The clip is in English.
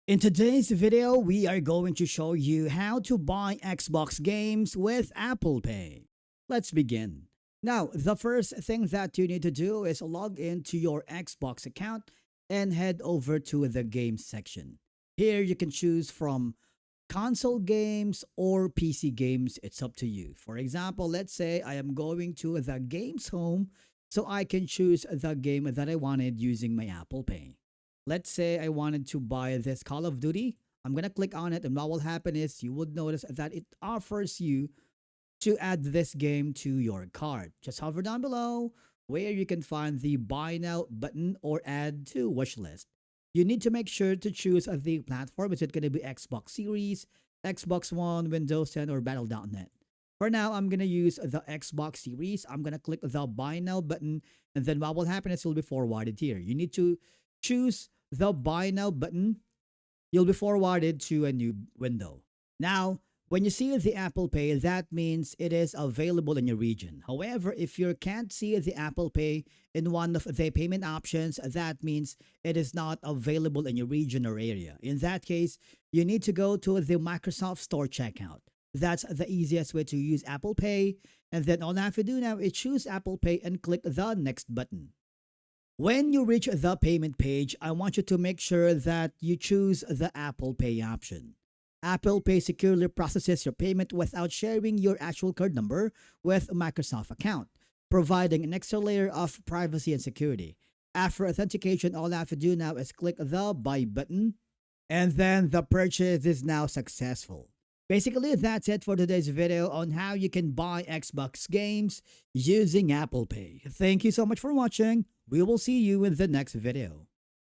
In today's video, we are going to show you how to buy Xbox games with Apple Pay. Let's begin. Now, the first thing that you need to do is log into your Xbox account and head over to the games section. Here you can choose from console games or PC games. It's up to you. For example, let's say I am going to the games home so I can choose the game that I wanted using my Apple Pay. Let's say I wanted to buy this Call of Duty. I'm going to click on it, and what will happen is you would notice that it offers you to add this game to your cart. Just hover down below where you can find the buy now button or add to wish list. You need to make sure to choose the platform. Is it going to be Xbox Series, Xbox One, Windows 10, or Battle.net? For now, I'm going to use the Xbox Series. I'm going to click the buy now button, and then what will happen is it'll be forwarded here. You need to choose the buy now button. You'll be forwarded to a new window. Now, when you see the Apple Pay, that means it is available in your region. However, if you can't see the Apple Pay in one of the payment options, that means it is not available in your region or area. In that case, you need to go to the Microsoft Store checkout. That's the easiest way to use Apple Pay. And then all I have to do now is choose Apple Pay and click the next button. When you reach the payment page, I want you to make sure that you choose the Apple Pay option. Apple Pay securely processes your payment without sharing your actual card number with a Microsoft account, providing an extra layer of privacy and security. After authentication, all I have to do now is click the buy button, and then the purchase is now successful. Basically, that's it for today's video on how you can buy Xbox games using Apple Pay. Thank you so much for watching. We will see you in the next video.